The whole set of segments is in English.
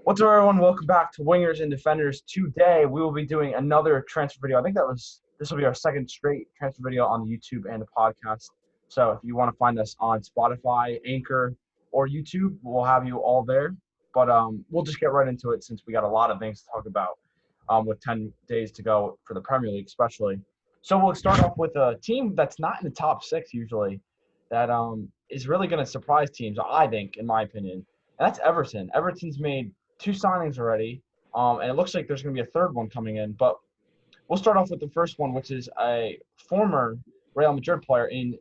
What's up, everyone? Welcome back to Wingers and Defenders. Today, we will be doing another transfer video. I think this will be our second straight transfer video on the YouTube and the podcast. So if you want to find us on Spotify, Anchor, or YouTube, we'll have you all there. But we'll just get right into it since we got a lot of things to talk about with 10 days to go for the Premier League especially. So we'll start off with a team that's not in the top six usually that is really going to surprise teams, I think, in my opinion. And that's Everton. Everton's made two signings already, and it looks like there's going to be a third one coming in. But we'll start off with the first one, which is a former Real Madrid player in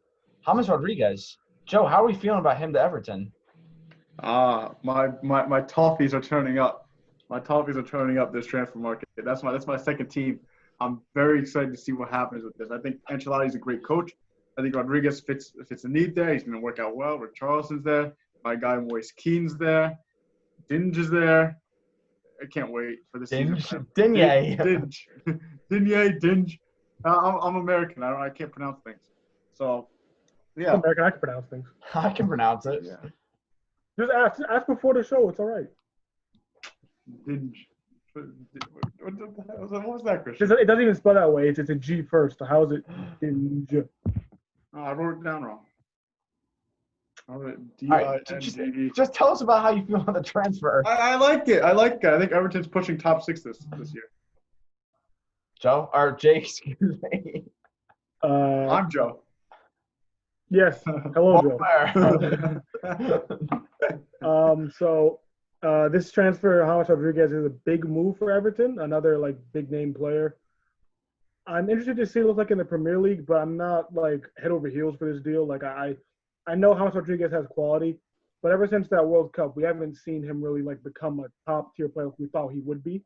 James Rodriguez. Joe, how are we feeling about him to Everton? My toffees are turning up. My toffees are turning up this transfer market. That's my second team. I'm very excited to see what happens with this. I think Ancelotti's a great coach. I think Rodriguez fits a need there. He's going to work out well. Rick Charleston's there. My guy Moise Keane's there. Dinge is there. I can't wait for this season. Dinge. Dinge. I'm American. I can't pronounce things. So, yeah. I'm American. I can pronounce things. I can pronounce it. Yeah. Just ask before the show. It's all right. Dinge. What was that, Christian? It doesn't even spell that way. It's a G first. So how is it Dinge? Oh, I wrote it down wrong. All right, just tell us about how you feel on the transfer. I like it. I think Everton's pushing top six this year. Joe? Or Jake, excuse me. I'm Joe. Yes. Hello, Joe. So this transfer, James Rodriguez, is a big move for Everton. Another big name player. I'm interested to see what it looks like in the Premier League, but I'm not head over heels for this deal. I know James Rodriguez has quality, but ever since that World Cup, we haven't seen him really become a top-tier player like we thought he would be.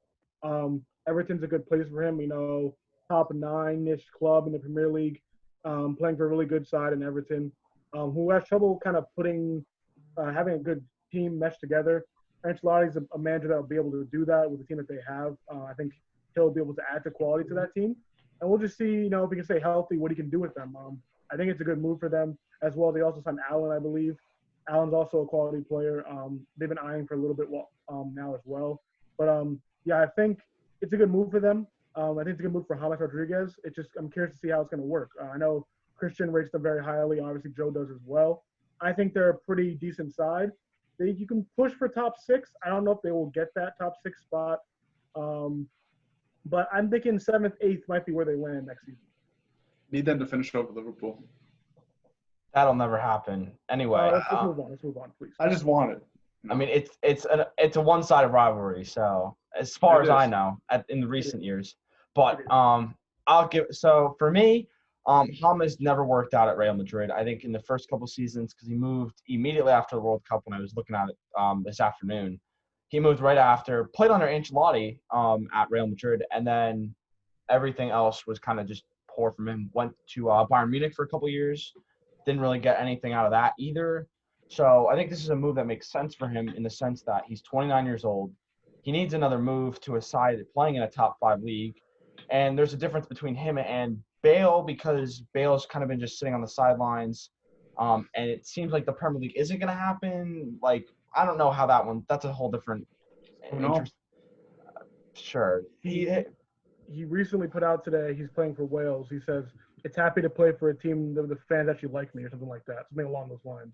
Everton's a good place for him, top 9-ish club in the Premier League, playing for a really good side in Everton, who has trouble kind of having a good team mesh together. Ancelotti's a manager that will be able to do that with the team that they have. I think he'll be able to add the quality to that team. And we'll just see, if he can stay healthy, what he can do with them. I think it's a good move for them. As well, they also signed Allen, I believe. Allen's also a quality player. They've been eyeing for a little bit now as well. But, I think it's a good move for them. I think it's a good move for James Rodriguez. I'm curious to see how it's going to work. I know Christian rates them very highly. Obviously, Joe does as well. I think they're a pretty decent side. You can push for top six. I don't know if they will get that top six spot. But I'm thinking 7th, 8th might be where they land next season. Need them to finish over Liverpool. That'll never happen. Anyway, let's move on, please. I just want it. I mean, it's a one-sided rivalry. So as far as I know, in the recent years, but for me, James never worked out at Real Madrid. I think in the first couple seasons because he moved immediately after the World Cup when I was looking at it this afternoon. He moved right after, played under Ancelotti at Real Madrid, and then everything else was kind of just poor from him. Went to Bayern Munich for a couple years. Didn't really get anything out of that either. So I think this is a move that makes sense for him in the sense that he's 29 years old. He needs another move to a side playing in a top 5 league. And there's a difference between him and Bale because Bale's kind of been just sitting on the sidelines. And it seems like the Premier League isn't going to happen. I don't know how that's a whole different interest. Sure. He recently put out today, he's playing for Wales. He says, it's happy to play for a team that the fans actually like me or something like that. Something along those lines.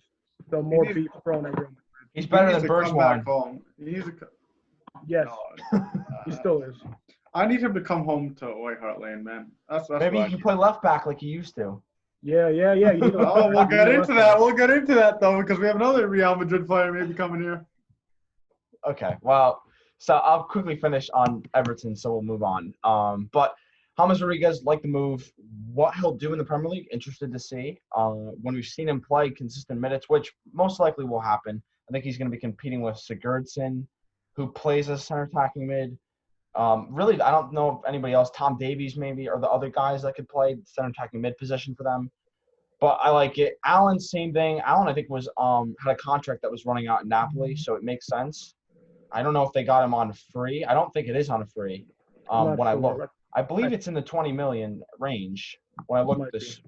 So more beef thrown at Real Madrid. He's better than Bergwijn. Yes, he still is. I need him to come home to White Hart Lane, man. That's Maybe he can play left back like he used to. Yeah. We'll get into that. We'll get into that, though, because we have another Real Madrid player maybe coming here. Okay, well, so I'll quickly finish on Everton, so we'll move on. But James Rodriguez, like the move. What he'll do in the Premier League, interested to see. When we've seen him play consistent minutes, which most likely will happen, I think he's going to be competing with Sigurdsson, who plays as center attacking mid. Really, I don't know if anybody else, Tom Davies maybe, or the other guys that could play center attacking mid position for them. But I like it. Allen, same thing. Allen, I think, was had a contract that was running out in Napoli, so it makes sense. I don't know if they got him on free. I don't think it is on a free. When I look, I believe it's in the 20 million range when I look at this.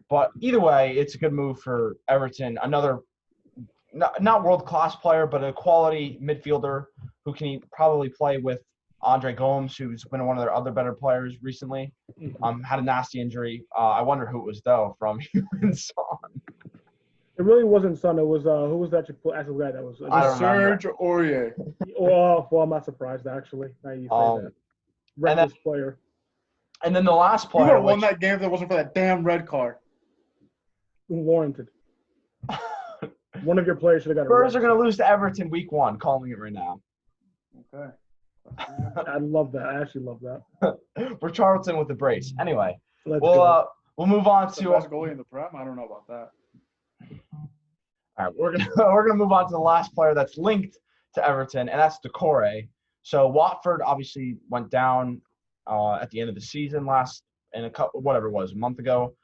But either way, it's a good move for Everton. Another not world-class player, but a quality midfielder who can he probably play with Andre Gomes, who's been one of their other better players recently. Had a nasty injury. I wonder who it was though from Heung-min Son. It really wasn't Son. It was who was that actual guy that was? I don't remember. Serge Aurier. Oh, well, I'm not surprised actually. Now you say that. Reckless player. And then the last You player, would have won that game if it wasn't for that damn red card. Warranted. One of your players should have got a Spurs red. are going to lose to Everton week 1. Calling it right now. Okay. I love that. I actually love that. Richarlison with the brace. Anyway, Let's go. we'll move on The to best goalie in the Prem? I don't know about that. all right. We're gonna move on to the last player that's linked to Everton, and that's Decore. So Watford obviously went down at the end of the season a month ago.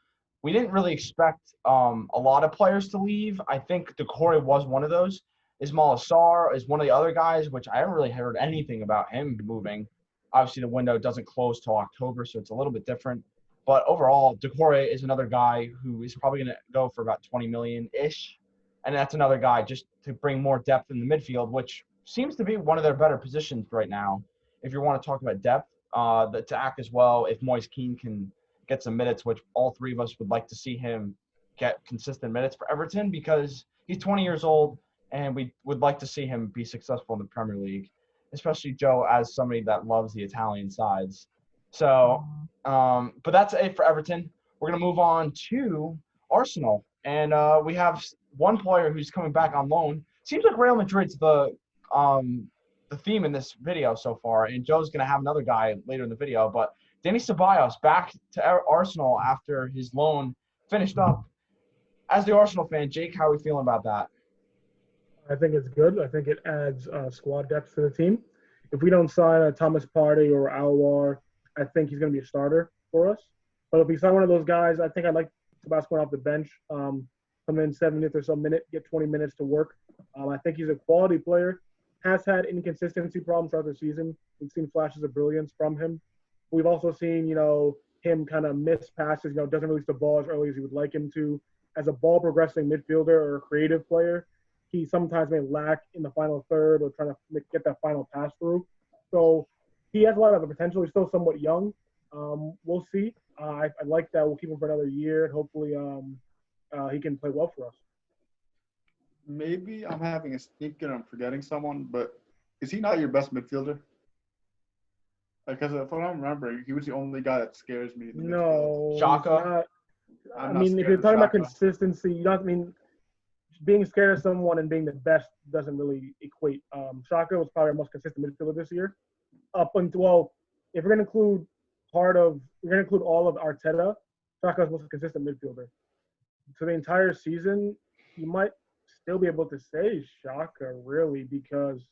We didn't really expect a lot of players to leave. I think Decore was one of those. Ismail Assar is one of the other guys, which I haven't really heard anything about him moving. Obviously, the window doesn't close till October, so it's a little bit different. But overall, Decore is another guy who is probably going to go for about 20 million-ish. And that's another guy just to bring more depth in the midfield, which seems to be one of their better positions right now. If you want to talk about depth, the attack as well, if Moise Kean can get some minutes, which all three of us would like to see him get consistent minutes for Everton because he's 20 years old, and we would like to see him be successful in the Premier League, especially Joe as somebody that loves the Italian sides. So, but that's it for Everton. We're going to move on to Arsenal, and we have one player who's coming back on loan. Seems like Real Madrid's the theme in this video so far, and Joe's going to have another guy later in the video, but Denis Tobias back to Arsenal after his loan finished up. As the Arsenal fan, Jake, how are we feeling about that? I think it's good. I think it adds squad depth to the team. If we don't sign a Thomas Partey or Aouar, I think he's going to be a starter for us. But if we sign one of those guys, I think I'd like Tobias going off the bench, come in 70th or so minute, get 20 minutes to work. I think he's a quality player. Has had inconsistency problems throughout the season. We've seen flashes of brilliance from him. We've also seen, him kind of miss passes, doesn't release the ball as early as he would like him to. As a ball progressing midfielder or a creative player, he sometimes may lack in the final third or trying to get that final pass through. So he has a lot of potential. He's still somewhat young. We'll see. I like that. We'll keep him for another year. And hopefully he can play well for us. Maybe I'm having a sneak and I'm forgetting someone, but is he not your best midfielder? Because if I'm remembering, he was the only guy that scares me. No. Xhaka? If you're talking about consistency, being scared of someone and being the best doesn't really equate. Xhaka was probably our most consistent midfielder this year. If we're going to include all of Arteta, Xhaka was the most consistent midfielder. So the entire season, you might still be able to say Xhaka, really, because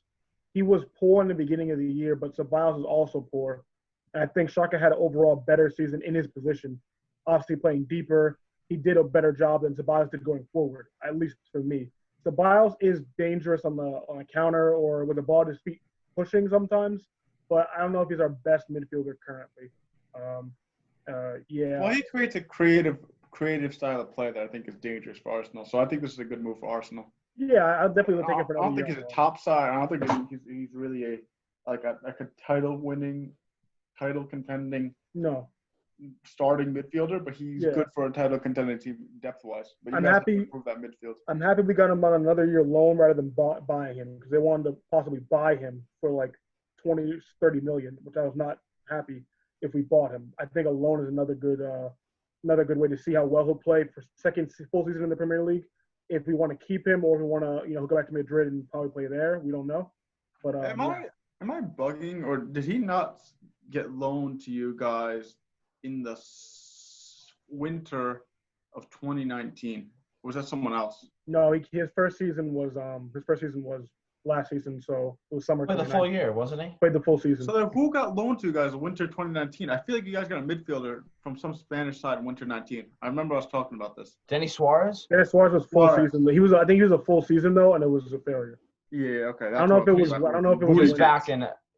he was poor in the beginning of the year, but Tobias was also poor. And I think Xhaka had an overall better season in his position. Obviously playing deeper, he did a better job than Tobias did going forward, at least for me. Tobias is dangerous on a counter or with the ball at his feet pushing sometimes, but I don't know if he's our best midfielder currently. Yeah. Well, he creates a creative style of play that I think is dangerous for Arsenal. So I think this is a good move for Arsenal. Yeah, I'll definitely take it for another year. I don't think he's a top side. I don't think he's really a title contending. No. Starting midfielder, but he's good for a title contending team depth-wise. But I'm happy to improve that midfield. I'm happy we got him on another year loan rather than buying him because they wanted to possibly buy him for like 20, 30 million, which I was not happy if we bought him. I think a loan is another good way to see how well he'll play for second full season in the Premier League. If we want to keep him or if we want to, go back to Madrid and probably play there, we don't know. But am I bugging, or did he not get loaned to you guys in the winter of 2019? Or was that someone else? No, his first season was last season, so it was summer. Played the full year, wasn't he? Played the full season. So then who got loaned to you guys in winter 2019? I feel like you guys got a midfielder from some Spanish side in winter 19. I remember us talking about this. Denis Suarez? Denis Suarez was full season. I think he was a full season though, and it was a failure. Yeah, okay. I don't know if it was.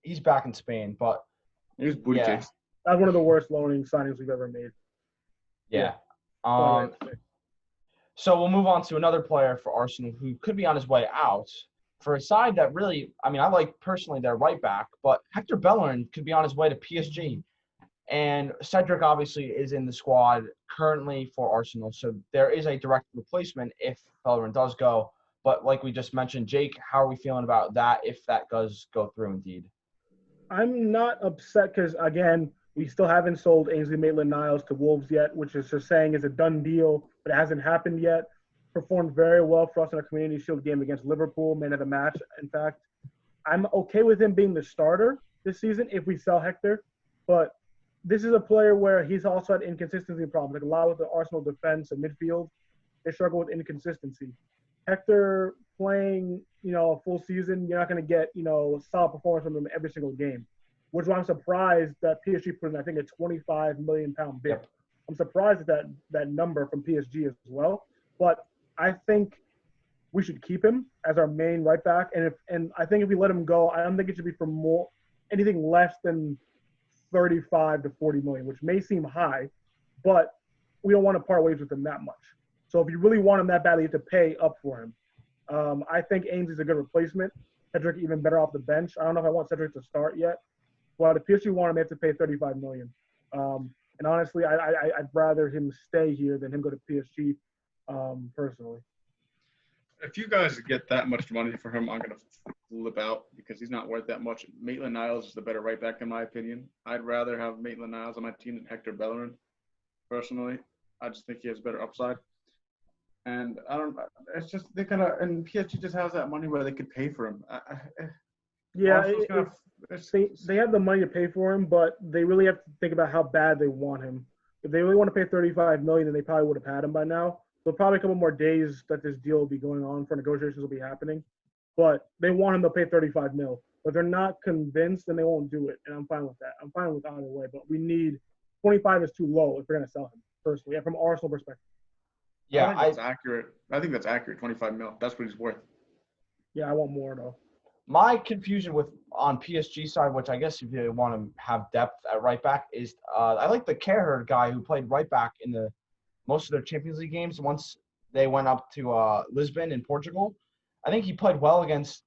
He's back in Spain, but he was booty chased. That's one of the worst loaning signings we've ever made. Yeah. So we'll move on to another player for Arsenal who could be on his way out, for a side that really, I mean, I like personally their right back, but Hector Bellerin could be on his way to PSG. And Cedric obviously is in the squad currently for Arsenal. So there is a direct replacement if Bellerin does go. But like we just mentioned, Jake, how are we feeling about that if that does go through indeed? I'm not upset because, again, we still haven't sold Ainsley Maitland-Niles to Wolves yet, which is just saying is a done deal, but it hasn't happened yet. Performed very well for us in a Community Shield game against Liverpool, man of the match, in fact. I'm okay with him being the starter this season if we sell Hector, but this is a player where he's also had inconsistency problems. Like a lot with the Arsenal defense and midfield, they struggle with inconsistency. Hector playing, a full season, you're not going to get, a solid performance from him every single game, which is why I'm surprised that PSG put in, I think, a 25 million pound bid. Yep. I'm surprised at that number from PSG as well, but I think we should keep him as our main right back, and I think if we let him go, I don't think it should be for anything less than 35 to 40 million, which may seem high, but we don't want to part ways with him that much. So if you really want him that badly, you have to pay up for him. I think Ainsley's a good replacement. Cedric even better off the bench. I don't know if I want Cedric to start yet. Well, if PSG want him, they have to pay 35 million. And honestly, I'd rather him stay here than him go to PSG, personally. If you guys get that much money for him, I'm going to flip out because he's not worth that much. Maitland-Niles is the better right back in my opinion. I'd rather have Maitland-Niles on my team than Hector Bellerin, personally. I just think he has better upside. And it's just, and PSG just has that money where they could pay for him. Yeah, they have the money to pay for him, but they really have to think about how bad they want him. If they really want to pay 35 million, then they probably would have had him by now. So probably a couple more days that this deal will be going on for negotiations will be happening. But they want him to pay 35 mil. But if they're not convinced, then they won't do it. And I'm fine with that. I'm fine with either way. But we need 25 is too low if we're going to sell him, personally, from Arsenal perspective. Yeah, I think that's accurate. I think that's accurate. 25 mil. That's what he's worth. Yeah, I want more though. My confusion on PSG side, which I guess if you want to have depth at right back, is I like the Cahir guy who played right back in most of their Champions League games once they went up to Lisbon in Portugal. I think he played well against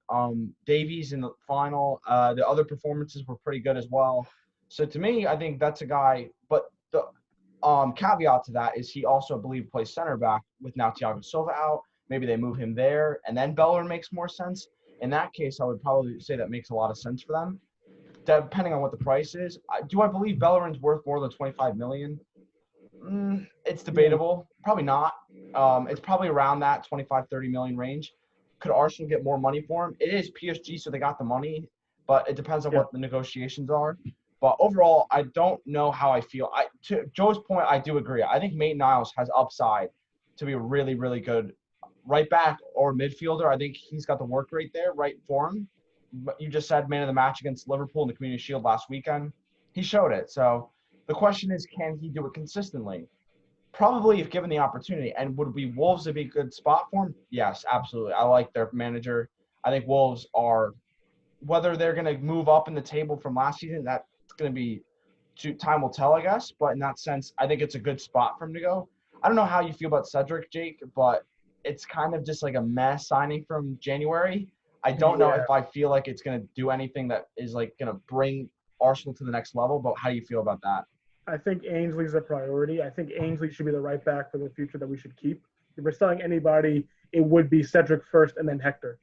Davies in the final. The other performances were pretty good as well. So to me, I think that's a guy. But the caveat to that is he also, I believe, plays center back with now Thiago Silva out. Maybe they move him there, and then Bellerin makes more sense. In that case, I would probably say that makes a lot of sense for them, depending on what the price is. Do I believe Bellerin's worth more than 25 million? It's debatable. Probably not. It's probably around that 25, 30 million range. Could Arsenal get more money for him? It is PSG, so they got the money, but it depends on what the negotiations are. But overall, I don't know how I feel. To Joe's point, I do agree. I think Maitland-Niles has upside to be a really, really good right back or midfielder. I think he's got the work rate there, right for him. But you just said man of the match against Liverpool in the Community Shield last weekend. He showed it. So the question is, can he do it consistently? Probably if given the opportunity. And would be Wolves be a good spot for him? Yes, absolutely. I like their manager. I think Wolves are, whether they're going to move up in the table from last season, that's going to be time will tell, I guess. But in that sense, I think it's a good spot for him to go. I don't know how you feel about Cedric, Jake, but it's kind of just like a mess signing from January. I don't know if I feel like it's going to do anything that is like going to bring Arsenal to the next level, but how do you feel about that? I think Ainsley's a priority. I think Ainsley should be the right back for the future that we should keep. If we're selling anybody, it would be Cedric first and then Hector.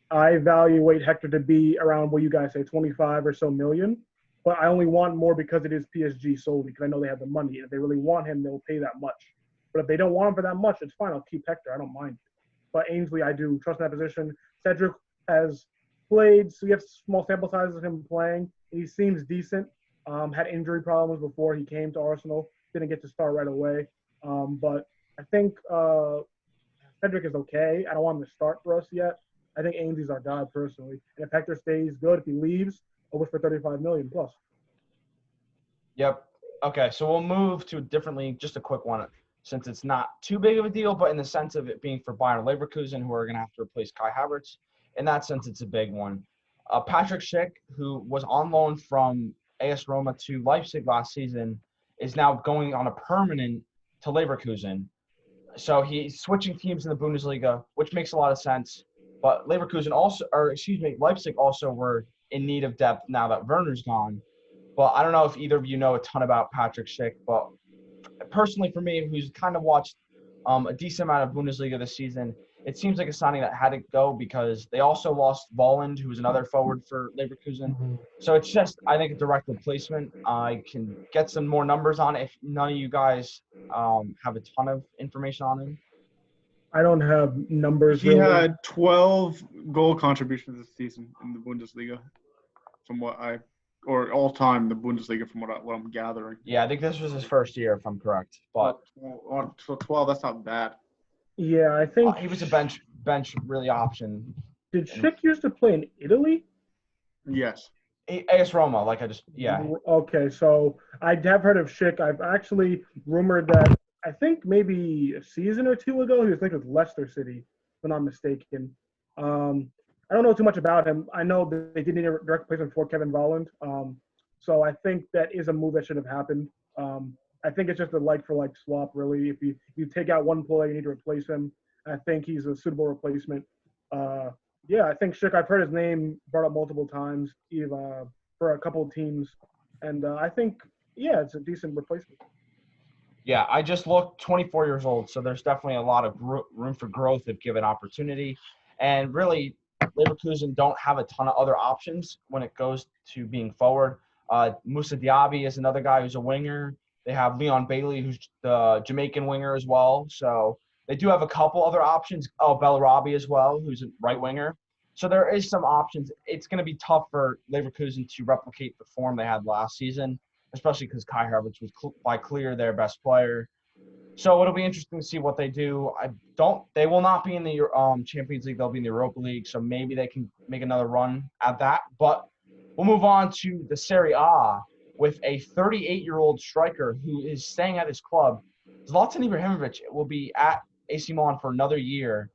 I evaluate Hector to be around what you guys say, 25 or so million, but I only want more because it is PSG solely, because I know they have the money. If they really want him, they'll pay that much. But if they don't want him for that much, it's fine. I'll keep Hector. I don't mind. But Ainsley, I do trust in that position. Cedric has played, so you have small sample sizes of him playing. He seems decent. Had injury problems before he came to Arsenal. Didn't get to start right away. But I think Cedric is okay. I don't want him to start for us yet. I think Ainsley's our guy personally. And if Hector stays good, if he leaves, I'll wish for 35 million plus. Yep. Okay, so we'll move to a different league, just a quick one, since it's not too big of a deal, but in the sense of it being for Bayern Leverkusen, who are going to have to replace Kai Havertz. In that sense, it's a big one. Patrick Schick, who was on loan from AS Roma to Leipzig last season, is now going on a permanent to Leverkusen. So he's switching teams in the Bundesliga, which makes a lot of sense. But Leipzig also were in need of depth now that Werner's gone. But I don't know if either of you know a ton about Patrick Schick, but personally for me, who's kind of watched a decent amount of Bundesliga this season, it seems like a signing that had to go because they also lost Volland, who was another forward for Leverkusen. So it's just, I think, a direct replacement. I can get some more numbers on it if none of you guys have a ton of information on him. I don't have numbers. He had 12 goal contributions this season in the Bundesliga, or all time in the Bundesliga from what I'm gathering. Yeah, I think this was his first year, if I'm correct. But so 12, that's not bad. Yeah, I think he was a bench really option. Did Schick used to play in Italy? Yes. AS Roma, Okay, so I have heard of Schick. I've actually rumored that I think maybe a season or two ago he was linked with Leicester City, if I'm not mistaken. I don't know too much about him. I know that they did need a direct replacement for Kevin Volland. So I think that is a move that should have happened. I think it's just a like-for-like swap, really. If you take out one player, you need to replace him. I think he's a suitable replacement. I think Schick, I've heard his name brought up multiple times for a couple of teams. And I think, it's a decent replacement. Yeah, I just looked 24 years old, so there's definitely a lot of room for growth if given opportunity. And really, Leverkusen don't have a ton of other options when it goes to being forward. Moussa Diaby is another guy who's a winger. They have Leon Bailey, who's the Jamaican winger as well. So they do have a couple other options. Oh, Bellarabi as well, who's a right winger. So there is some options. It's going to be tough for Leverkusen to replicate the form they had last season, especially because Kai Havertz was by clear their best player. So it'll be interesting to see what they do. They will not be in the Champions League. They'll be in the Europa League. So maybe they can make another run at that. But we'll move on to the Serie A with a 38-year-old striker who is staying at his club. Zlatan Ibrahimovic will be at AC Milan for another year.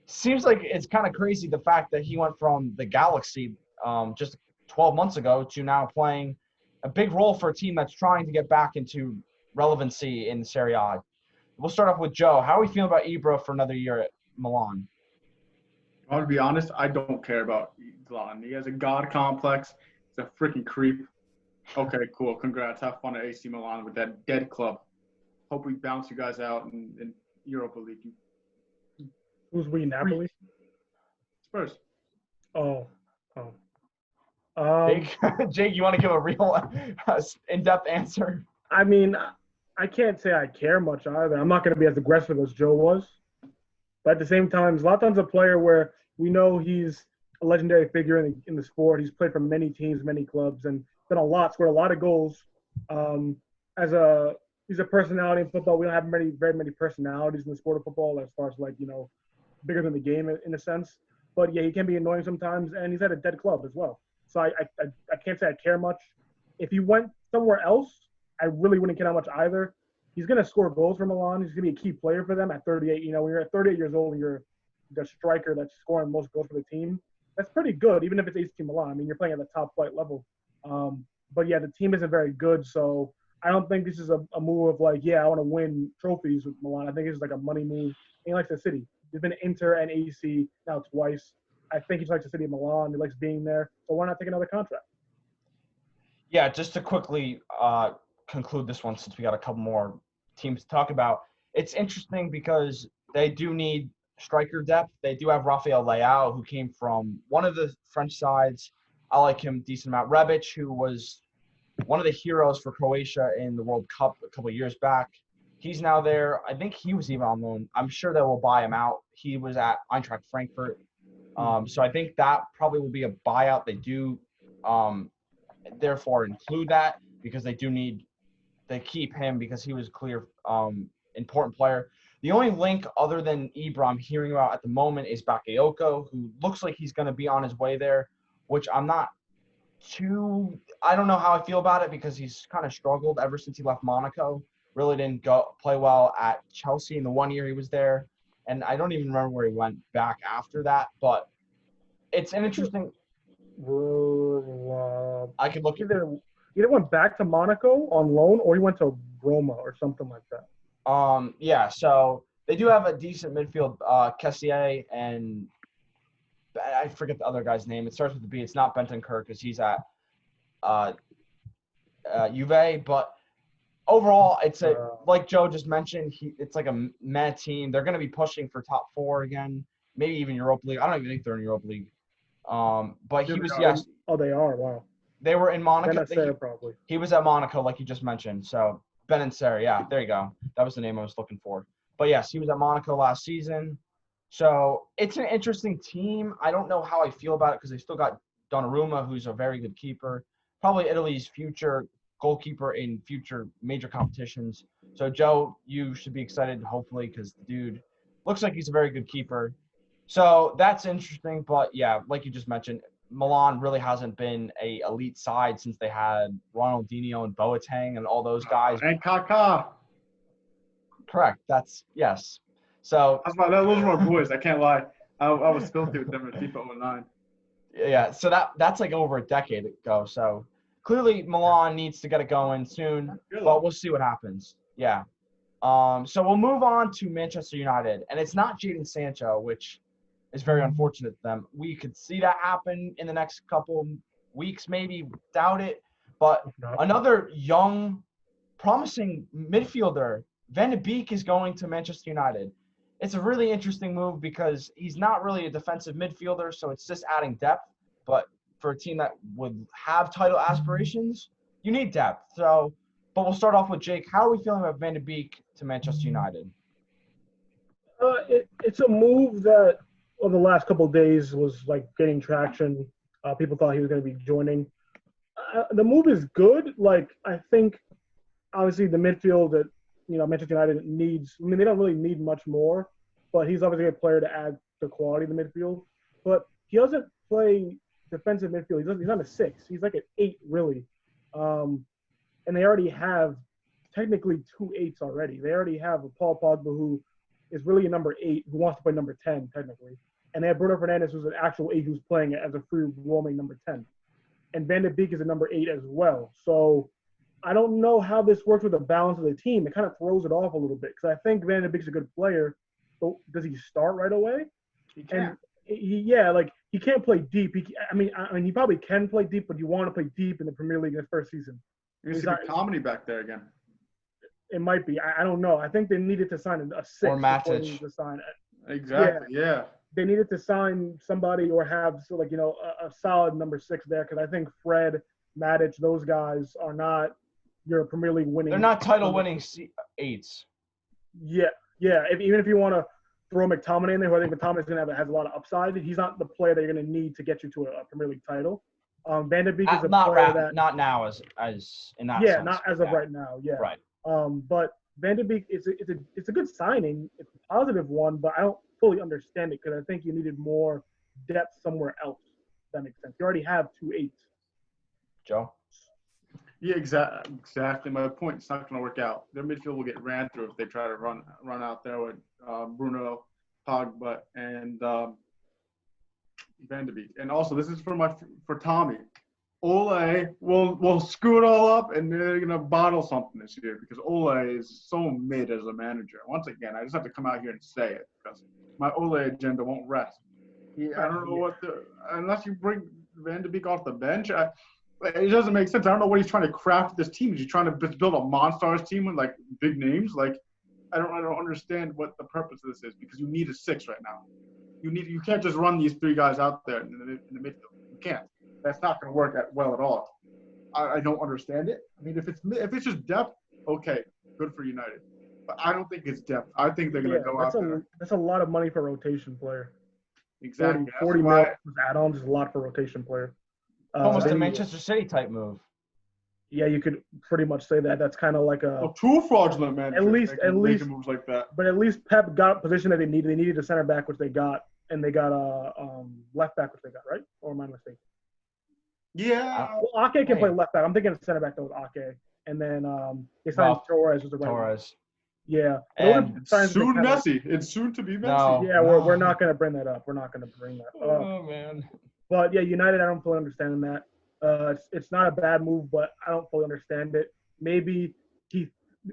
Seems like it's kind of crazy the fact that he went from the Galaxy just 12 months ago to now playing a big role for a team that's trying to get back into relevancy in Serie A. We'll start off with Joe. How are we feeling about Ibra for another year at Milan? I want to be honest, I don't care about Zlatan. He has a god complex. He's a freaking creep. Okay, cool. Congrats. Have fun at AC Milan with that dead club. Hope we bounce you guys out in Europa League. Who's we, Napoli? Spurs. Oh. Jake, you want to give a real in-depth answer? I mean, I can't say I care much either. I'm not going to be as aggressive as Joe was. But at the same time, Zlatan's a player where we know he's a legendary figure in the sport. He's played for many teams, many clubs, and done scored a lot of goals. He's a personality in football. We don't have very many personalities in the sport of football as far as bigger than the game in a sense. But yeah, he can be annoying sometimes, and he's at a dead club as well. So I can't say I care much. If he went somewhere else, I really wouldn't care that much either. He's going to score goals for Milan. He's going to be a key player for them at 38. When you're at 38 years old and you're the striker that's scoring most goals for the team, that's pretty good, even if it's AC Milan. I mean, you're playing at the top flight level. But yeah, the team isn't very good, so I don't think this is a move of I want to win trophies with Milan. I think it's like a money move. He likes the city. He's been Inter and AC now twice. I think he likes the city of Milan. He likes being there. So why not take another contract? Yeah, just to quickly conclude this one, since we got a couple more teams to talk about. It's interesting because they do need striker depth. They do have Rafael Leao, who came from one of the French sides. I like him a decent amount. Rebic, who was one of the heroes for Croatia in the World Cup a couple of years back. He's now there. I think he was even on loan. I'm sure they will buy him out. He was at Eintracht Frankfurt. So I think that probably will be a buyout. They do therefore include that because they keep him because he was a clear important player. The only link other than Ibra I'm hearing about at the moment is Bakayoko, who looks like he's going to be on his way there, which I don't know how I feel about it because he's kind of struggled ever since he left Monaco. Really didn't play well at Chelsea in the 1 year he was there. And I don't even remember where he went back after that. But it's an interesting – I could look at it. Either went back to Monaco on loan or he went to Roma or something like that. Yeah, so they do have a decent midfield, Kessié and I forget the other guy's name. It starts with a B. It's not Bentancur because he's at Juve, but overall, it's like Joe just mentioned. It's like a meh team. They're going to be pushing for top 4 again, maybe even Europa League. I don't even think they're in Europa League. But he was Oh, they are. Wow. They were in Monaco. Probably. He was at Monaco, like you just mentioned. So Benacer, yeah, there you go. That was the name I was looking for. But yes, he was at Monaco last season. So it's an interesting team. I don't know how I feel about it because they still got Donnarumma, who's a very good keeper. Probably Italy's future goalkeeper in future major competitions. So, Joe, you should be excited, hopefully, because the dude looks like he's a very good keeper. So that's interesting. But, yeah, like you just mentioned, Milan really hasn't been a elite side since they had Ronaldinho and Boateng and all those guys. And Kaká. Correct. Yes. So those were my boys. I can't lie. I was filthy with them in FIFA 09. Yeah. So that's like over a decade ago. So clearly Milan needs to get it going soon, but we'll see what happens. Yeah. So we'll move on to Manchester United, and it's not Jadon Sancho, which is very unfortunate to them. We could see that happen in the next couple weeks, maybe. Doubt it. But another young, promising midfielder, Van de Beek, is going to Manchester United. It's a really interesting move because he's not really a defensive midfielder, so it's just adding depth. But for a team that would have title aspirations, you need depth. So, but we'll start off with Jake. How are we feeling about Van de Beek to Manchester United? It's a move that over the last couple of days was like getting traction. People thought he was going to be joining. The move is good. Like, I think obviously the midfield that Manchester United needs. I mean, they don't really need much more, but he's obviously a player to add the quality of the midfield. But he doesn't play defensive midfield. He's not a 6. He's like an 8 really. And they already have technically 2 8s already. They already have a Paul Pogba who is really a number 8 who wants to play number 10 technically. And they have Bruno Fernandes who's an actual 8 who's playing as a free roaming number 10. And Van de Beek is a number 8 as well. So I don't know how this works with the balance of the team. It kind of throws it off a little bit because I think Van de Beek's a good player, but does he start right away? He can. And he can't play deep. I mean, he probably can play deep, but you want to play deep in the Premier League in his first season. You're going to see comedy back there again. It might be. I don't know. I think they needed to sign a 6. Or Matic. Exactly, yeah. They needed to sign somebody or have a solid number 6 there because I think Fred, Matic, those guys are not your Premier League winning. They're not title-winning 8s. Yeah. Even if you want to throw McTominay in there, who I think McTominay has a lot of upside, he's not the player that you're going to need to get you to a Premier League title. Van de Beek is a player that not now as in that sense. sense. Not as of right now. Yeah. Right. But Van de Beek it's a good signing. It's a positive one, but I don't fully understand it because I think you needed more depth somewhere else. If that makes sense. You already have 2 8s. Joe. Yeah, exactly. My point. It's not going to work out. Their midfield will get ran through if they try to run out there with Bruno, Pogba, and Van de Beek. And also, this is for Tommy. Ole will screw it all up, and they're going to bottle something this year because Ole is so mid as a manager. Once again, I just have to come out here and say it because my Ole agenda won't rest. I don't know unless you bring Van de Beek off the bench. It doesn't make sense. I don't know what he's trying to craft this team. Is he trying to build a Monstars team with like big names? Like, I don't understand what the purpose of this is because you need a 6 right now. You can't just run these 3 guys out there in the midfield. You can't. That's not going to work well at all. I don't understand it. I mean, if it's just depth, okay, good for United. But I don't think it's depth. I think they're going to go out there. That's a lot of money for a rotation player. Exactly. 40 million add-ons is a lot for a rotation player. Almost a Manchester City type move. Yeah, you could pretty much say that. That's kind of like two fraudulent men. At least moves like that. But at least Pep got a position that they needed. They needed a center back, which they got, and they got a left back, which they got, right? Or am I mistaken? Yeah. Well, Ake can play left back. I'm thinking center back though with Ake, and then they signed Torres as the right. Torres. Yeah. And soon Messi. It's soon to be Messi. No, yeah, we're not going to bring that up. We're not going to bring that up. Oh man. But yeah, United, I don't fully understand that. It's not a bad move, but I don't fully understand it. Maybe he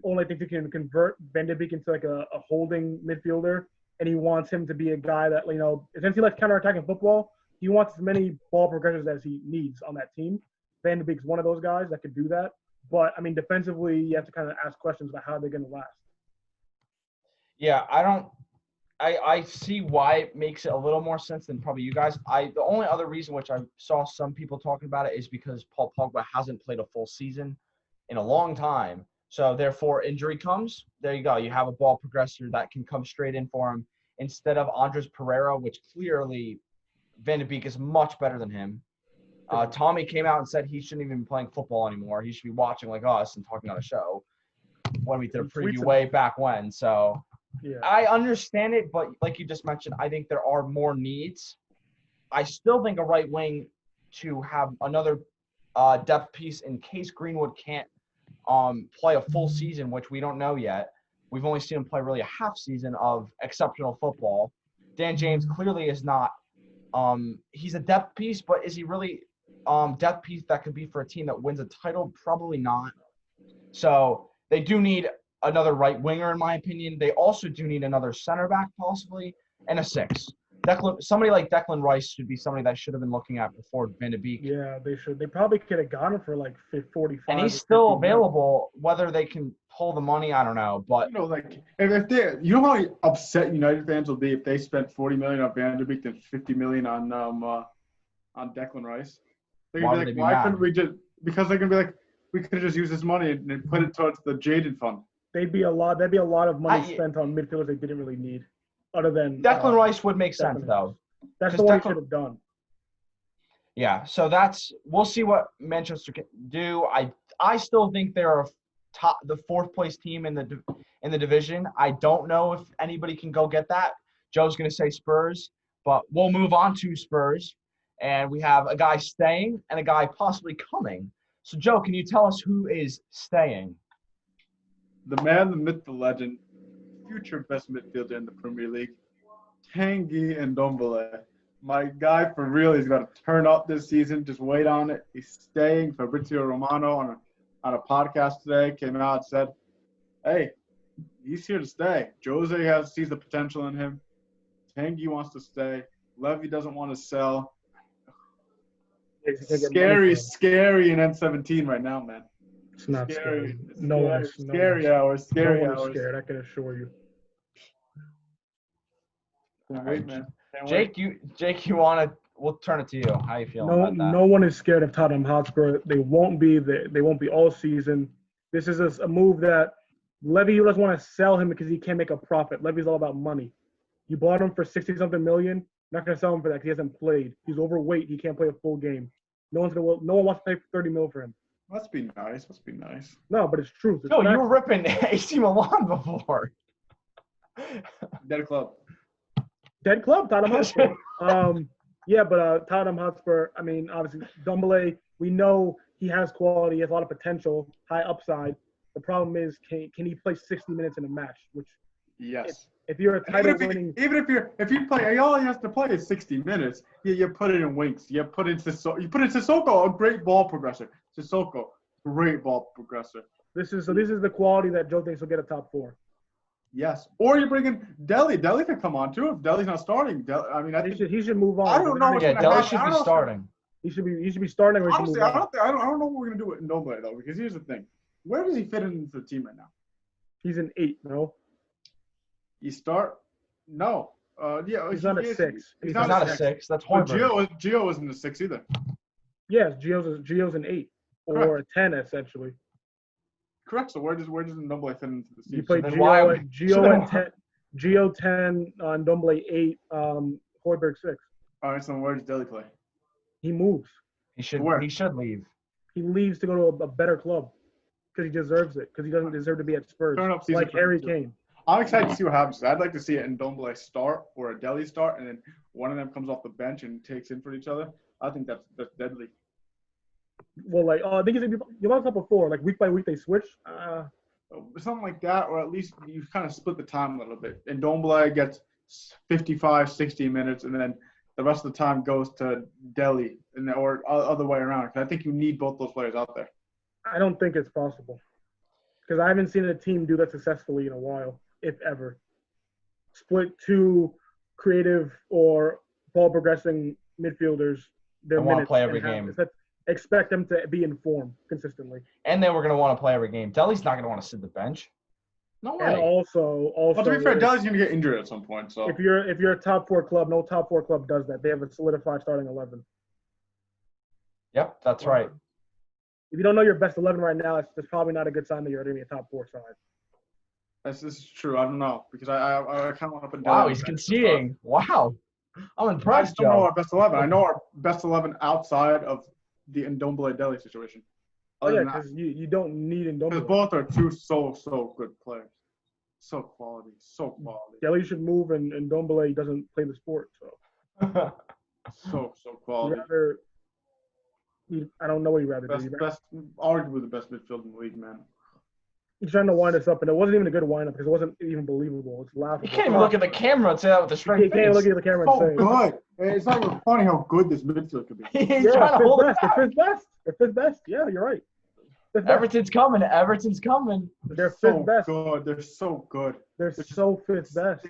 only thinks he can convert Van de Beek into like a holding midfielder and he wants him to be a guy that, since he likes counterattacking football, he wants as many ball progressions as he needs on that team. Van de Beek's one of those guys that could do that. But, I mean, defensively, you have to kind of ask questions about how they're going to last. Yeah, I see why it makes it a little more sense than probably you guys. The only other reason which I saw some people talking about it is because Paul Pogba hasn't played a full season in a long time. So, therefore, injury comes. There you go. You have a ball progressor that can come straight in for him instead of Andres Pereira, which clearly Van de Beek is much better than him. Tommy came out and said he shouldn't even be playing football anymore. He should be watching like us and talking on a show when we did a preview way back when. So yeah. I understand it, but like you just mentioned, I think there are more needs. I still think a right wing to have another depth piece in case Greenwood can't play a full season, which we don't know yet. We've only seen him play really a half season of exceptional football. Dan James clearly is not. He's a depth piece, but is he really depth piece that could be for a team that wins a title? Probably not. So they do need another right winger, in my opinion. They also do need another center back, possibly, and a six. Somebody like Declan Rice should be somebody that should have been looking at before Van de Beek. Yeah, they should. They probably could have got him for like 45. And he's still available. Whether they can pull the money, I don't know. But if they, how upset United fans will be if they spent 40 million on Van de Beek and 50 million on Declan Rice. They're gonna be like, why couldn't we just? Because they're gonna be like, we could have just used this money and put it towards the Jaded Fund. There'd be a lot of money spent on midfielders they didn't really need. Other than Declan Rice would make sense though. That's the one he should have done. Yeah, so we'll see what Manchester can do. I still think they're the fourth place team in the division. I don't know if anybody can go get that. Joe's gonna say Spurs, but we'll move on to Spurs, and we have a guy staying and a guy possibly coming. So Joe, can you tell us who is staying? The man, the myth, the legend, future best midfielder in the Premier League, Tanguy Ndombele. My guy, for real, he's got to turn up this season. Just wait on it. He's staying. Fabrizio Romano on a podcast today came out and said, hey, he's here to stay. Jose sees the potential in him. Tanguy wants to stay. Levy doesn't want to sell. Scary in N17 right now, man. It's not scary. Scary hours. Scary hours. Scared, I can assure you. All right, man. Jake, you want to? We'll turn it to you. How you feeling about that? No one is scared of Tottenham Hotspur. They won't be. They won't be all season. This is a move that Levy doesn't want to sell him because he can't make a profit. Levy's all about money. You bought him for 60-something million. Not going to sell him for that because he hasn't played. He's overweight. He can't play a full game. No one wants to pay 30 mil for him. Must be nice. No, but it's true. No, you were ripping AC Milan before. Dead club, Tottenham Hotspur. Yeah, but Tottenham Hotspur, I mean, obviously, Ndombele, we know he has quality, he has a lot of potential, high upside. The problem is, can he play 60 minutes in a match? Which, yes. If you're a title winning, if you play, all he has to play is 60 minutes. You put it in Winks. You put in Sissoko, a great ball progressor. Sissoko, great ball progressor. This is the quality that Joe thinks will get a top four. Yes, or you bring in Dele. Dele could come on too if Dele's not starting. He should move on. I don't know. Yeah, Dele should be starting. He should be starting. Or honestly, I don't know what we're gonna do with Ndombele though, because here's the thing: where does he fit into the team right now? He's an 8, no. You start? No. Yeah, he's not a 6. He's not a 6. That's horrible. Gio isn't a 6 either. Yes, Gio's an 8 or a 10 essentially. Correct. So where does Ndombele fit into the team? You play Gio 10, Ndombele 8, Højbjerg 6. All right. So where does Dele play? He moves. He should leave. He leaves to go to a better club because he deserves it. Because he doesn't deserve to be at Spurs. Like Harry Kane. I'm excited to see what happens. I'd like to see it Ndombele start or a Dele start, and then one of them comes off the bench and takes in for each other. I think that's deadly. Well, I think you brought it up before. Like week by week they switch. Something like that, or at least you kind of split the time a little bit. And Ndombele gets 55, 60 minutes, and then the rest of the time goes to Dele, or other way around. Because I think you need both those players out there. I don't think it's possible because I haven't seen a team do that successfully in a while, if ever. split two creative or ball progressing midfielders their And want to minutes play every and have, game. expect them to be in form consistently. And then we're going to want to play every game. Deli's not going to want to sit the bench. No way. And also, Well, to be fair, Deli's going to get injured at some point. So if you're a top four club, no top four club does that. They have a solidified starting 11. Yep, that's right. If you don't know your best 11 right now, it's probably not a good sign that you're going to be a top four side. this is true. I don't know because I kind of want to put. Wow, he's conceding. Wow, I'm I impressed, just don't know Joe. our best 11. I know our best 11 outside of the Ndombele Deli situation. Oh yeah, because you don't need Because Ndombele. both are two so good players. So quality. Deli should move, and Ndombele doesn't play the sport, so. So quality. I don't know what you'd rather do. Arguably the best midfield in the league, man. He's trying to wind us up, and it wasn't even a good wind up because it wasn't even believable. It's laughable. You can't even look at the camera and say that with a straight You face. can't look at the camera and say good. It's not even funny how good this midfield could be. He's yeah, trying to hold it They're back. fifth best. They're fifth best. Yeah, you're right. Fifth best. Everton's coming. Everton's coming. They're so fifth best. good. They're so good. They're so fifth best.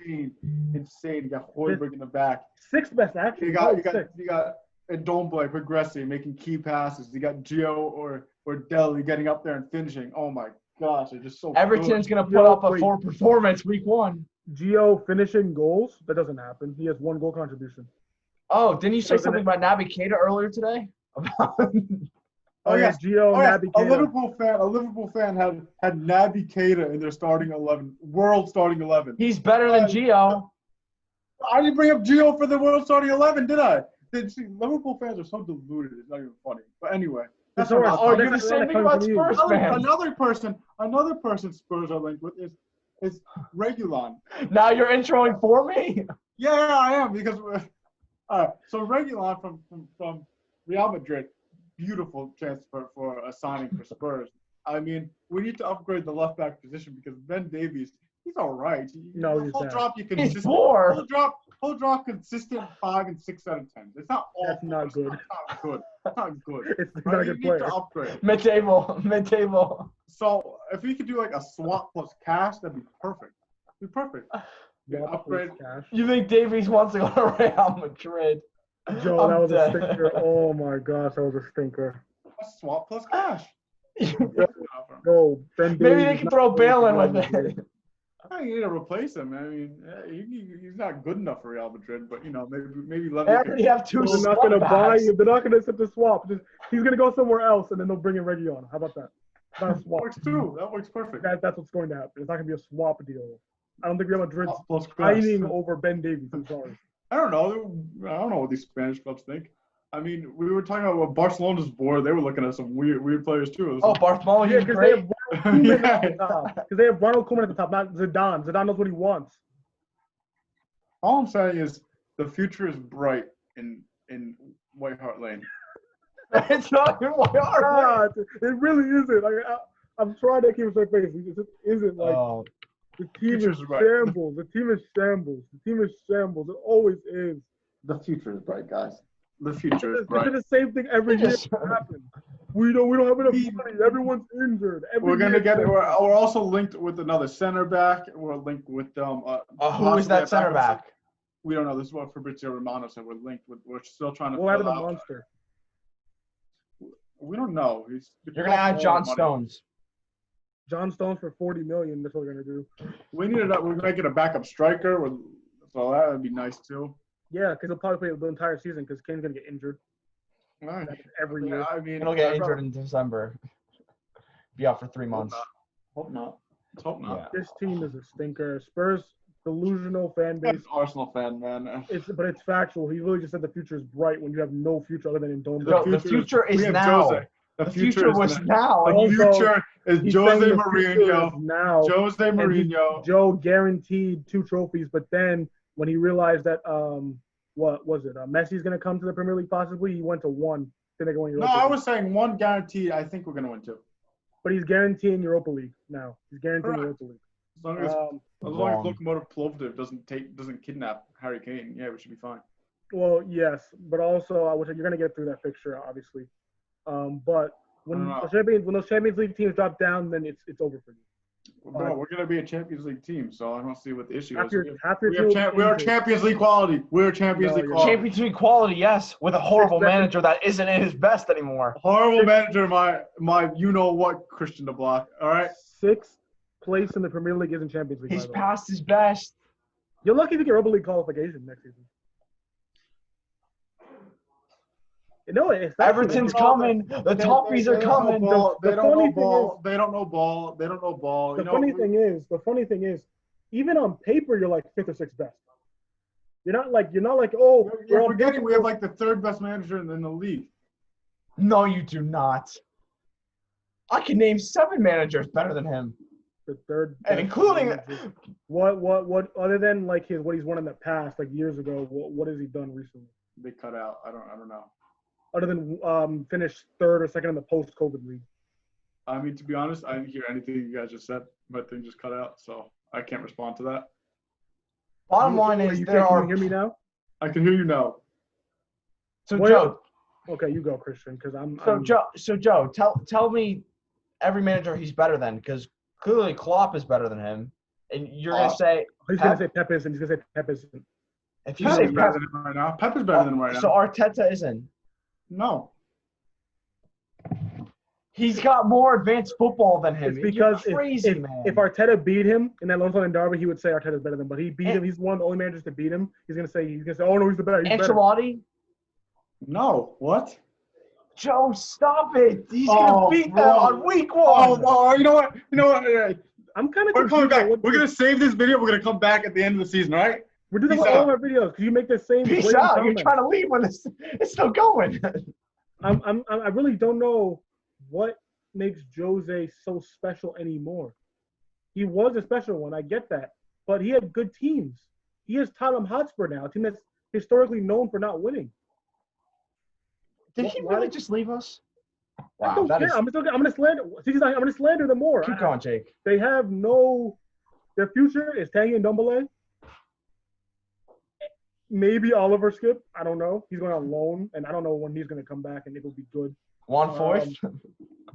Insane. You got Hoiberg in the back. Sixth best, actually. You got Ndombele progressing, making key passes. You got Gio or Deli getting up there and finishing. Oh my gosh, they're just so Everton's good. going to put up a full performance week 1. Gio finishing goals? That doesn't happen. He has 1 goal contribution. Oh, didn't you say something about Naby Keita earlier today? Oh yeah, Gio, Naby A Keita. Liverpool fan had Naby Keita in their starting 11, world starting 11. He's better than Gio. I didn't bring up Gio for the world starting 11, did I? See, Liverpool fans are so deluded. It's not even funny. But anyway, that's Sorry, what Oh, you're the same thing about Spurs fans. Another person Spurs are linked with is Reguilon. Now you're introing for me? Yeah, I am because so Reguilon from Real Madrid, beautiful transfer for a signing for Spurs. I mean, we need to upgrade the left back position because Ben Davies, he's all right. No, he's he'll bad. drop you He's consistent. 4. He'll drop consistent 5 and 6 out of 10. It's not all. That's not good. It's not good. It's not good. It's Right? not a You good need player. to upgrade. Mid-table. So if we could do like a swap plus cash, that'd be perfect. It'd be perfect. Yeah, upgrade. cash. You think Davies wants to go to Real Madrid? Joe, that I'm was dead. a stinker. Oh my gosh, that was a stinker. A swap plus cash. No, Ben Maybe Davies they is can not throw playing Bale for in Real with Madrid. it. You need to replace him. I mean, he's not good enough for Real Madrid, but maybe let They me. already have 2 They're not going to squad buy backs. him. They're not going to accept the swap. He's going to go somewhere else, and then they'll bring in Reguilon. How about that? Not a That swap. works too. That works perfect. That's what's going to happen. It's not going to be a swap deal. I don't think Real Madrid's Swap plus cash. fighting over Ben Davies. I'm sorry. I don't know what these Spanish clubs think. I mean, we were talking about Barcelona's board. They were looking at some weird players too. Oh, Bartholomew, Yeah, he's because they great. have Koeman at the top. Because they have Ronald Koeman at the top, not Zidane. Zidane knows what he wants. All I'm saying is the future is bright in White Hart Lane. It's not even White Hart Lane. God, it really isn't. I'm trying to keep a straight face. It just isn't like Oh, the team is future's bright. shambles. The team is shambles. The team is shambles. It always is. The future is bright, guys. The future is It's bright. the same thing every year. Just- Happens. We don't have enough money. Everyone's injured. We're gonna get. We're also linked with another center back. We're linked with who is that center back? We don't know. This is what Fabrizio Romano said. We're linked with. We're still trying to. What happened fill to out. Monster? We don't know. You're gonna add John Stones. John Stones for $40 million. That's what we're gonna do. We needed that. We're making a backup striker. So that would be nice too. Yeah, because he'll probably play the entire season because Kane's gonna get injured All right. every year. I mean, He'll get injured in December. Be out for 3 months. Hope not. Let's hope not. Yeah. This team is a stinker. Spurs delusional fan base. I'm an Arsenal fan, man. But it's factual. He really just said the future is bright when you have no future other than in Dome. No, the future is we have now. Jose. The future was now. The Also, future is He's Jose saying the future is Mourinho. now. Jose And Mourinho. Joe guaranteed 2 trophies, but then when he realized that what was it? Messi's gonna come to the Premier League possibly. He went to 1. Then they're going No, Europa I League. was saying 1 guaranteed. I think we're gonna win 2. But he's guaranteeing Europa League now. He's guaranteeing Correct. Europa League. As long as Wrong. Lokomotiv Plovdiv doesn't kidnap Harry Kane, yeah, we should be fine. Well, yes, but also you're gonna get through that fixture, obviously. But when I those Champions League teams drop down, then it's over for you. Bro, we're gonna be a Champions League team, so I don't see what the issue is. Half your team We are Champions League quality. We're Champions League quality. Champions League quality, yes, with a horrible manager that isn't in his best anymore. Horrible manager, my you know what, Christian de Block. All right. 6th place in the Premier League isn't Champions League. He's past his best. You're lucky to get Europa League qualification next season. No, it's Everton's coming. The Toffees are coming. They don't know ball. They don't know ball. They don't know ball. The funny thing is, even on paper, you're like 5th or 6th best. You're not like, oh, you're forgetting we have like the 3rd best manager in the league. No, you do not. I can name 7 managers better than him. The 3rd, and including what other than like what he's won in the past, like years ago. What has he done recently? They cut out. I don't know. Other than finish 3rd or 2nd in the post-COVID league. I mean, to be honest, I didn't hear anything you guys just said. My thing just cut out, so I can't respond to that. Bottom line is can you hear me now? I can hear you now. So Joe. Okay, you go, Christian, because Joe, tell me every manager he's better than, because clearly Klopp is better than him, and you're gonna say he's gonna say Pep isn't. He's gonna say Pep isn't. If you say Pep better than him right now, Pep is better than him right now. So Arteta isn't. No. He's got more advanced football than him. It's because You're crazy, man. If Arteta beat him in that London derby, he would say Arteta's better than him. But he beat him. He's one of the only managers to beat him. He's gonna say, oh no, he's the better. Ancelotti? No. What? Joe, stop it. He's gonna beat them on week 1. Oh, you know what? I'm kind of. We're coming back. We're gonna save this video. We're gonna come back at the end of the season, right? We're doing all of our videos. Can you make the same? Peace out. You're trying to leave when it's still going. I really don't know what makes Jose so special anymore. He was a special one, I get that, but he had good teams. He has Tottenham Hotspur now, a team that's historically known for not winning. Did he really just leave us? Wow, I don't care. I'm gonna slander. I'm gonna slander them more. Keep going, Jake. They have no. Their future is Tanguy and Ndombele. Maybe Oliver Skip. I don't know. He's going on loan, and I don't know when he's going to come back and it'll be good. Juan Foyth.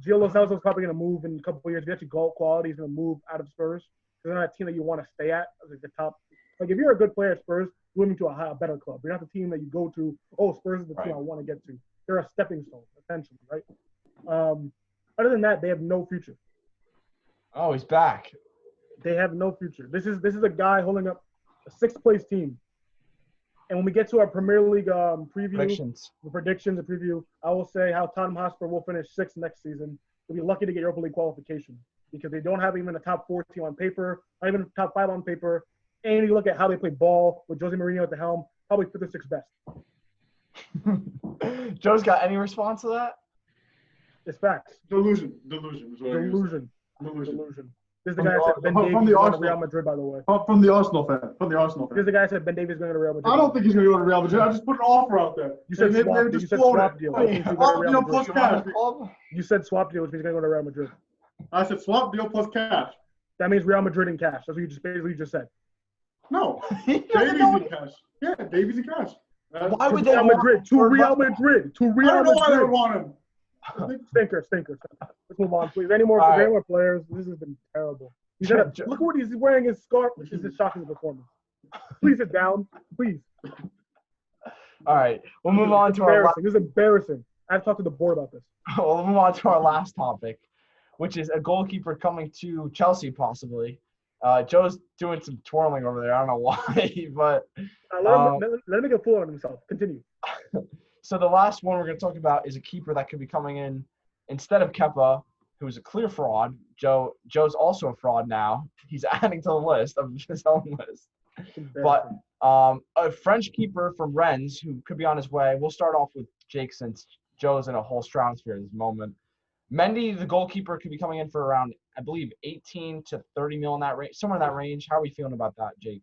Gio Lo Celso's probably going to move in a couple of years. If he actually goal quality, he's going to move out of Spurs. They're not a team that you want to stay at, like the top. Like if you're a good player at Spurs, you're moving to a better club. You're not the team that you go to. Oh, Spurs is the team I want to get to. They're a stepping stone, essentially, right? Other than that, they have no future. Oh, he's back. They have no future. This is a guy holding up a 6th place team. And when we get to our Premier League predictions, I will say how Tottenham Hotspur will finish 6th next season. They'll be lucky to get Europa League qualification because they don't have even a top 4 team on paper, not even a top 5 on paper. And you look at how they play ball with Jose Mourinho at the helm, probably 5th or 6th best. Joe's got any response to that? It's facts. Delusion. This is the guy that said Ben Davies is going to Real Madrid, by the way. From the Arsenal fan. This is the guy that said Ben Davies is going to Real Madrid. I don't think he's going to go to Real Madrid. I just put an offer out there. You said swap deal. Plus cash. You said swap deal, which means he's going to go to Real Madrid. I said swap deal plus cash. That means Real Madrid in cash. That's what you just said. No. Davies in cash. Yeah, Davies in cash. Why would they Real Madrid? To Real Madrid. I don't know why they would want him. Stinker. Let's move on, please. Any more players? This has been terrible. Look what he's wearing his scarf. This is a shocking performance. Please sit down. Please. All right. We'll move on to our This is embarrassing. I have to talk to the board about this. We'll move on to our last topic, which is a goalkeeper coming to Chelsea possibly. Joe's doing some twirling over there. I don't know why, but let him make a fool out of himself. Continue. So the last one we're going to talk about is a keeper that could be coming in instead of Kepa, who's a clear fraud. Joe's also a fraud now. He's adding to the list of his own list. But a French keeper from Rennes who could be on his way. We'll start off with Jake since Joe's in a whole stratosphere at this moment. Mendy, the goalkeeper, could be coming in for around, I believe, 18 to 30 mil in that range, somewhere in that range. How are we feeling about that, Jake?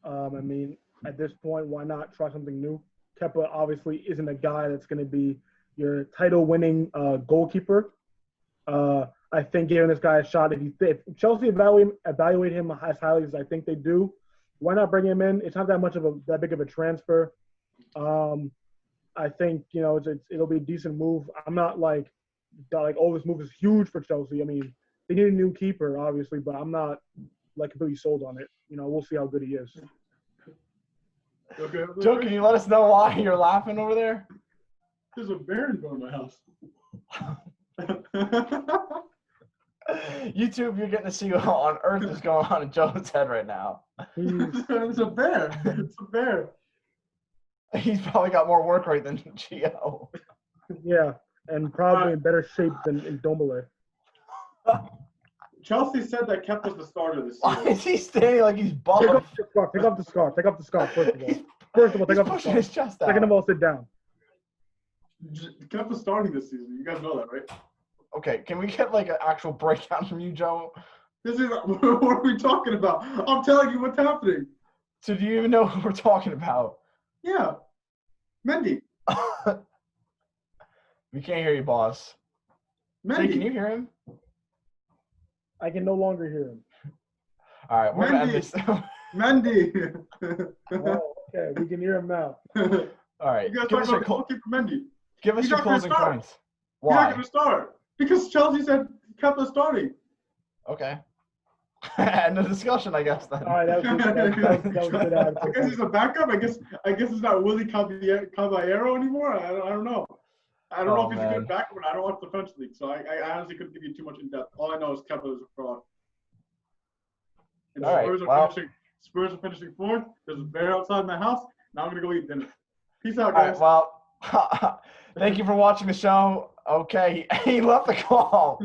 I mean, at this point, why not try something new? Kepa obviously isn't a guy that's going to be your title-winning goalkeeper. I think giving this guy a shot, if Chelsea evaluate him as highly as I think they do, why not bring him in? It's not that big of a transfer. I think it'll be a decent move. I'm not like oh, this move is huge for Chelsea. I mean, they need a new keeper, obviously, but I'm not like completely sold on it. We'll see how good he is. Okay. Joe, can you let us know why you're laughing over there? There's a bear in front of my house. YouTube, you're getting to see what on earth is going on in Joe's head right now. It's a bear. It's a bear. He's probably got more work rate than Gio. Yeah, and probably in better shape than Ndombele. Chelsea said that kept us the starter this Why season. is he standing like he's buff? Take off the scarf. Take off the scarf. Take off the scarf, first of all. First of all, take He's off the pushing scarf. his chest out. Second of all, sit down. Kept us starting this season. You guys know that, right? Okay, can we get like an actual breakdown from you, Joe? This is what are we talking about? I'm telling you what's happening. So do you even know who we're talking about? Yeah, Mendy. We can't hear you, boss. Jay, Mendy. can you hear him? I can no longer hear him. All right, we're gonna end this. Mendy. Oh, okay, we can hear him now. All right, You guys give us talking your about goalkeeper Mendy. give us He's your not gonna closing start. points. He's not Why? going to start because Chelsea said kept us starting. Okay. End the discussion, I guess then. All right, that was good I attitude. guess he's a backup. I guess it's not Willie Caballero anymore. I don't know. I don't know if he's a good backup, but I don't watch the French league, so I honestly couldn't give you too much in depth. All I know is Kepa is a fraud. And Spurs are finishing fourth. There's a bear outside my house. Now I'm gonna go eat dinner. Peace out, guys. All right, well, thank you for watching the show. Okay, he left the call.